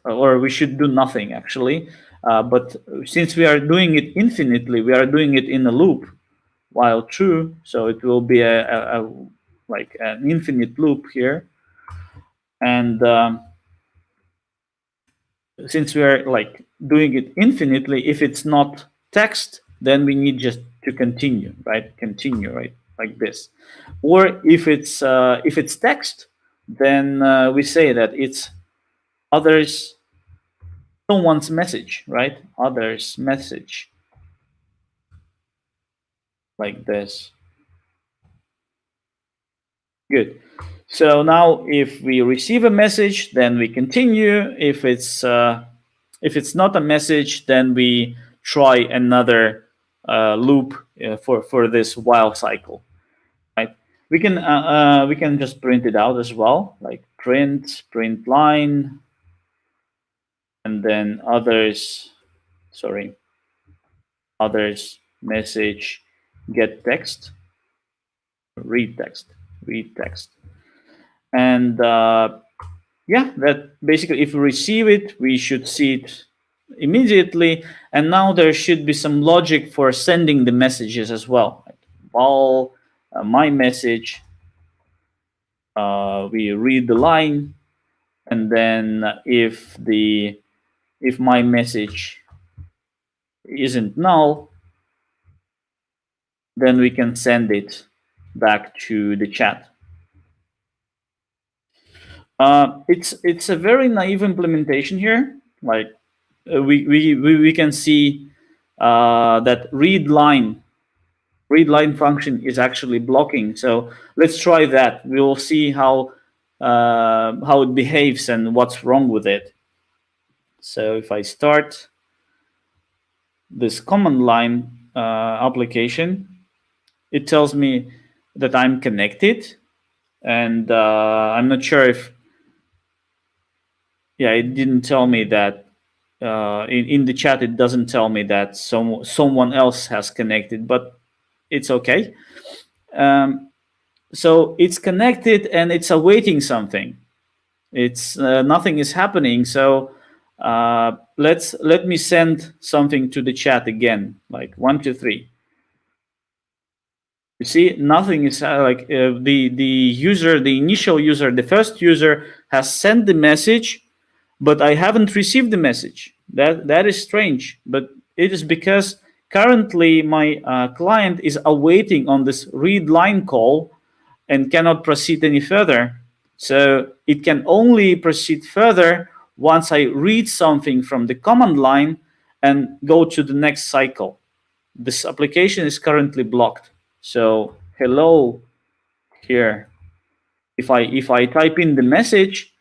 or we should do nothing actually. But since we are doing it infinitely, we are doing it in a loop while true, so it will be a like an infinite loop here. And since we are like doing it infinitely, if it's not text, then we need just to continue, right? Like this. Or if it's text, then we say that it's someone's message, right? Others message, like this. Good. So now if we receive a message, then we continue. If it's not a message, then we try another loop for this while cycle, right? We can just print it out as well, like print line, and then others message get text, read text, and yeah, that basically if we receive it, we should see it immediately. And now there should be some logic for sending the messages as well. Like val my message, we read the line, and then if my message isn't null, then we can send it back to the chat. It's a very naive implementation here. Like we can see that read line function is actually blocking. So let's try that. We will see how it behaves and what's wrong with it. So if I start this command line application, it tells me that I'm connected, and I'm not sure if, yeah, it didn't tell me that in the chat. It doesn't tell me that someone else has connected, but it's okay. So it's connected and it's awaiting something. It's nothing is happening. So let me send something to the chat again, like 1, 2, 3. You see, nothing is the initial user, the first user has sent the message, but I haven't received the message. That is strange, but it is because currently my client is awaiting on this read line call and cannot proceed any further. So it can only proceed further once I read something from the command line and go to the next cycle. This application is currently blocked. So hello here. If I type in the message,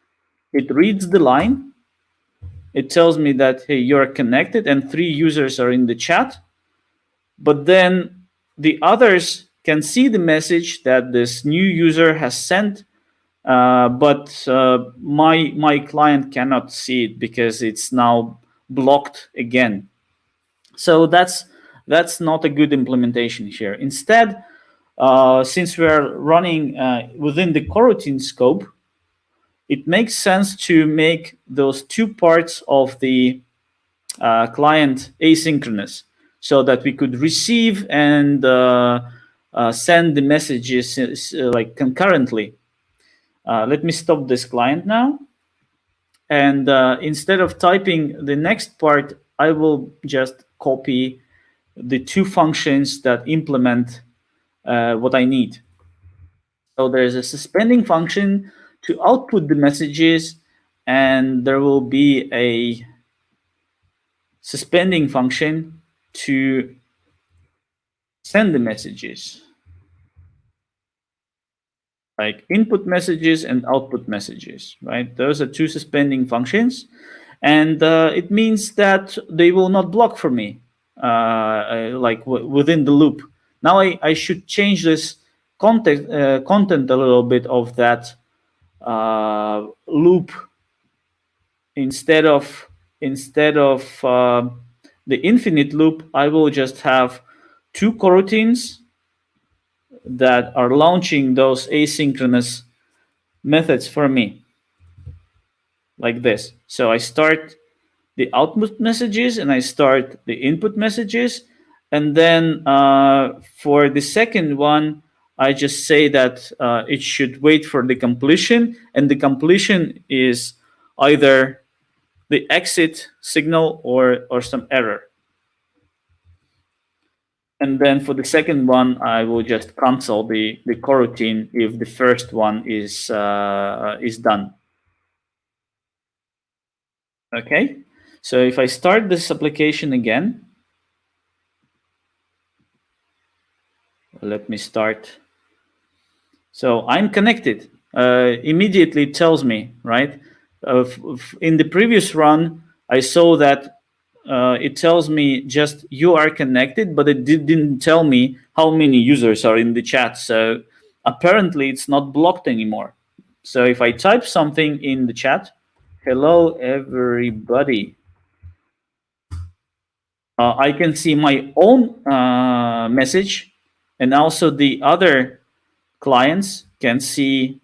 it reads the line. It tells me that, hey, you're connected and 3 users are in the chat. But then the others can see the message that this new user has sent, but my client cannot see it because it's now blocked again. So that's not a good implementation here. Instead, since we're running within the coroutine scope, it makes sense to make those 2 parts of the client asynchronous, so that we could receive and send the messages like concurrently. Let me stop this client now. And instead of typing the next part, I will just copy the 2 functions that implement what I need. So there's a suspending function to output the messages, and there will be a suspending function to send the messages, like input messages and output messages, right? Those are 2 suspending functions, and it means that they will not block for me, within the loop. Now I should change this content a little bit of that loop. Instead of the infinite loop, I will just have 2 coroutines that are launching those asynchronous methods for me, like this. So I start the output messages and I start the input messages, and then for the second one, I just say that it should wait for the completion, and the completion is either the exit signal or some error. And then for the second one, I will just cancel the coroutine if the first one is done. Okay, so if I start this application again, let me start. So I'm connected. Immediately it tells me, right? In the previous run, I saw that it tells me just you are connected, but it didn't tell me how many users are in the chat. So apparently it's not blocked anymore. So if I type something in the chat, hello everybody, I can see my own message, and also the other clients can see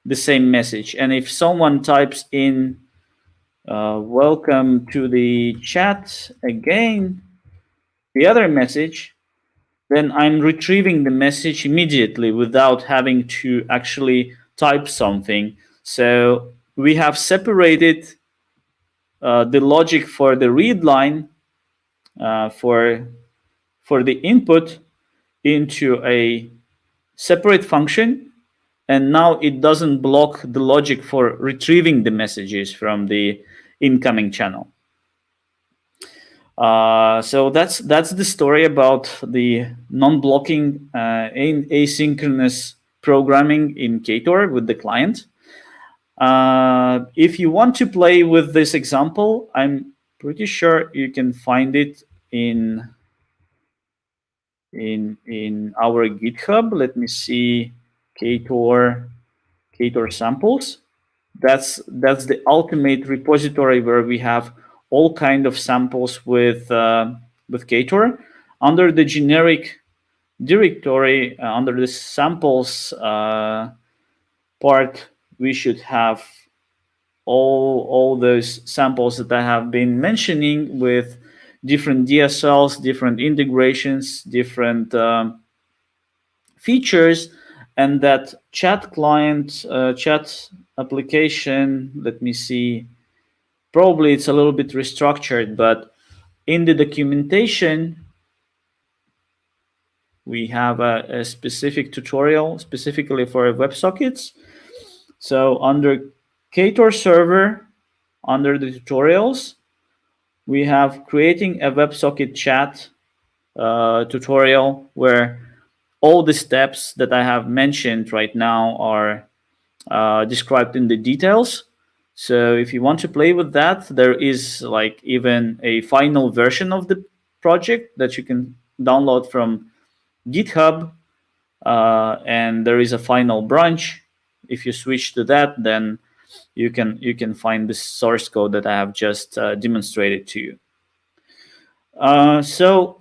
the same message. And if someone types in welcome to the chat again, the other message, then I'm retrieving the message immediately without having to actually type something. So we have separated the logic for the read line for the input into a separate function, and now it doesn't block the logic for retrieving the messages from the incoming channel. So that's the story about the non-blocking asynchronous programming in Ktor with the client. If you want to play with this example, I'm pretty sure you can find it in our GitHub. Let me see, Ktor samples. That's the ultimate repository where we have all kind of samples with Ktor. Under the generic directory, under the samples part, we should have all those samples that I have been mentioning with different DSLs, different integrations, different features, and that chat client, chat application. Let me see. Probably it's a little bit restructured, but in the documentation, we have a specific tutorial specifically for WebSockets. So under Ktor server, under the tutorials, we have creating a WebSocket chat tutorial where all the steps that I have mentioned right now are described in the details. So if you want to play with that, there is like even a final version of the project that you can download from GitHub, and there is a final branch. If you switch to that, then you can find the source code that I have just demonstrated to you. So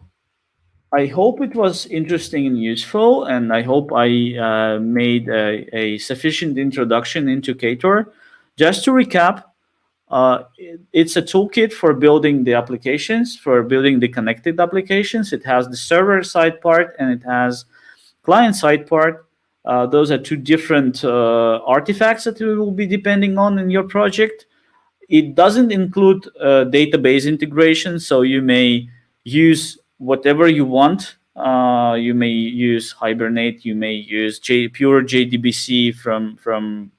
I hope it was interesting and useful, and I hope I made a sufficient introduction into Ktor. Just to recap, it's a toolkit for building the applications, for building the connected applications. It has the server side part and it has client side part. Those are two different artifacts that you will be depending on in your project. It doesn't include database integration, so you may use whatever you want. You may use Hibernate. You may use pure JDBC from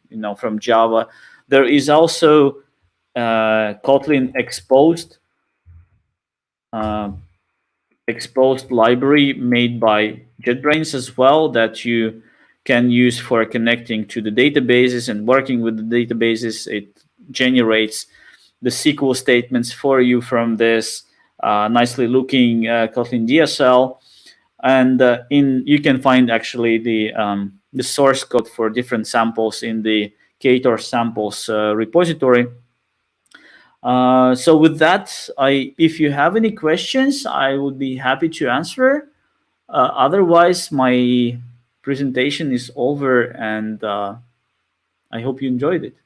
Java. There is also Kotlin uh, exposed library made by JetBrains as well that you can use for connecting to the databases and working with the databases. It generates the SQL statements for you from this nicely looking Kotlin DSL, and you can find actually the source code for different samples in the Ktor samples repository. So with that, if you have any questions, I would be happy to answer. Otherwise, my presentation is over, and I hope you enjoyed it.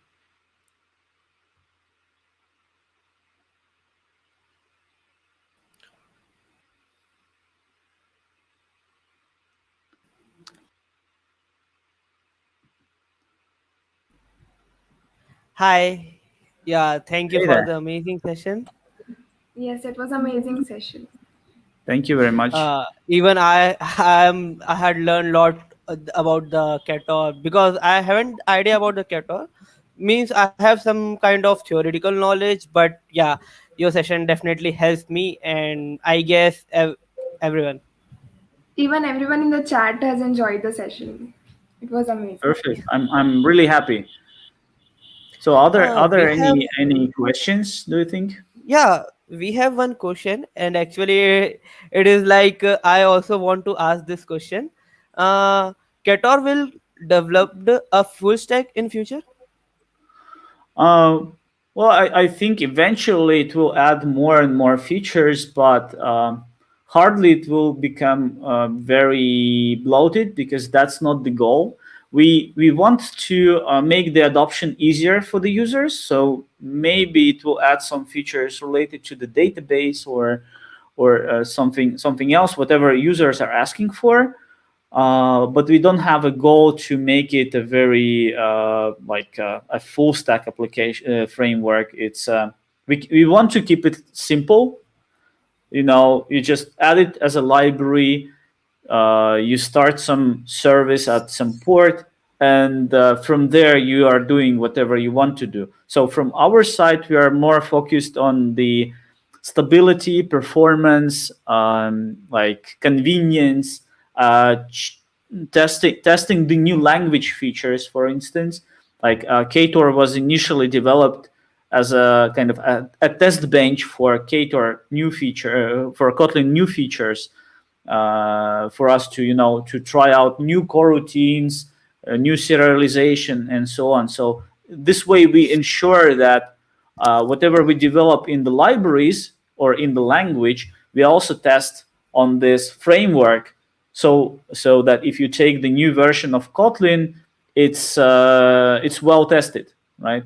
Hi. Yeah, thank you Hey for there. the amazing session. Yes, it was amazing session. Thank you very much. Even I had learned a lot about the Ktor because I haven't idea about the Ktor. Means I have some kind of theoretical knowledge, but yeah, your session definitely helps me, and I guess everyone. Even everyone in the chat has enjoyed the session. It was amazing. Perfect. I'm really happy. So are there We have any questions, do you think? Yeah, we have one question, and actually, it is like I also want to ask this question. Uh, Ktor will develop a full stack in future. Uh, well, I think eventually it will add more and more features, but hardly it will become very bloated because that's not the goal. We want to make the adoption easier for the users, so maybe it will add some features related to the database or something else, whatever users are asking for. But we don't have a goal to make it a very a full stack application framework. We want to keep it simple. You just add it as a library. You start some service at some port, and from there you are doing whatever you want to do. So from our side, we are more focused on the stability, performance, like convenience, testing the new language features. For instance, like Ktor was initially developed as a kind of a test bench for Ktor new feature for Kotlin new features, for us to to try out new coroutines, new serialization, and so on. So this way we ensure that whatever we develop in the libraries or in the language, we also test on this framework. So that if you take the new version of Kotlin, it's well tested, right?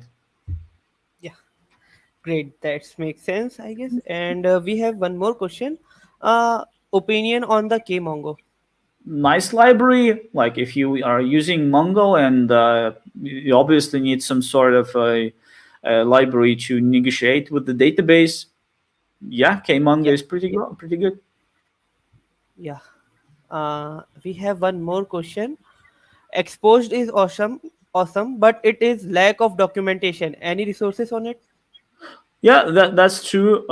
Yeah, great. That makes sense, I guess. And we have one more question. Opinion on the Kmongo. Nice library. Like if you are using Mongo and you obviously need some sort of a library to negotiate with the database, yeah, Kmongo Yeah, is pretty good. yeah. We have one more question. Exposed is awesome, but it is lack of documentation. Any resources on it? Yeah, that's true.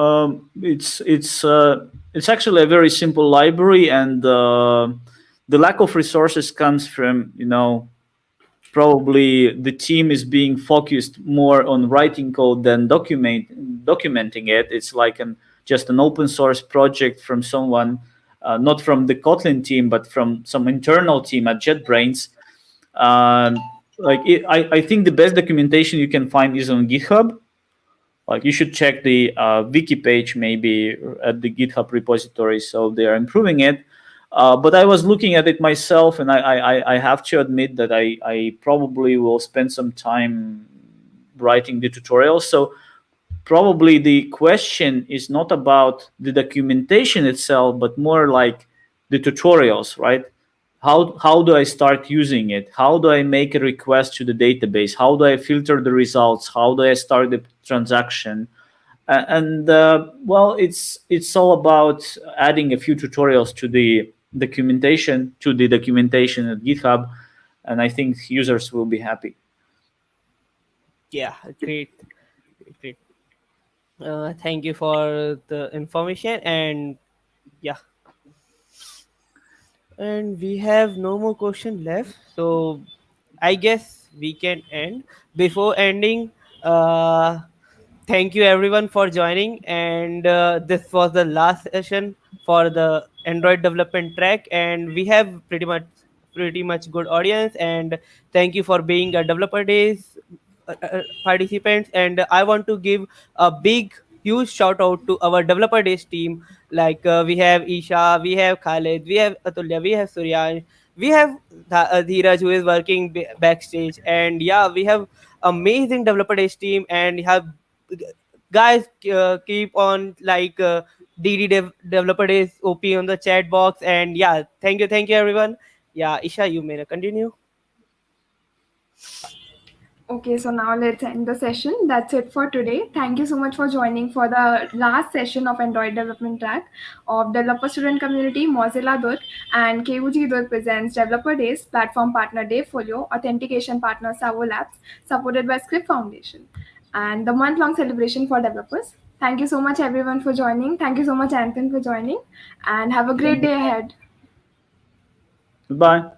It's actually a very simple library, and the lack of resources comes from probably the team is being focused more on writing code than documenting it. It's like just an open source project from someone, not from the Kotlin team, but from some internal team at JetBrains. I think the best documentation you can find is on GitHub. Like you should check the wiki page maybe at the GitHub repository, so they are improving it. But I was looking at it myself, and I have to admit that I probably will spend some time writing the tutorial. So probably the question is not about the documentation itself, but more like the tutorials, right? How do I start using it? How do I make a request to the database? How do I filter the results? How do I start the transaction? And well, it's all about adding a few tutorials to the documentation at GitHub, and I think users will be happy. Yeah, great, great, great. Thank you for the information. And yeah, and we have no more question left, so I guess we can end. Before ending, thank you everyone for joining, and this was the last session for the Android development track, and we have pretty much good audience. And thank you for being a developer days participants. And I want to give a big huge shout out to our developer days team. Like we have Isha, we have Khalid, we have Atulya, we have Suryan, we have Dheeraj who is working backstage. And yeah, we have amazing developer days team. And have guys, keep on like developer days op on the chat box. And yeah, thank you everyone. Yeah, Isha, you may continue. Okay, so now let's end the session. That's it for today. Thank you so much for joining for the last session of Android Development Track of Developer Student Community Mozilla Durg, and KUG Durg presents Developer Days, Platform Partner Dayfolio, Authentication Partner Savo Labs, supported by Script Foundation, and the month-long celebration for developers. Thank you so much everyone for joining. Thank you so much Anton for joining, and have a great Thank you. day ahead. Goodbye.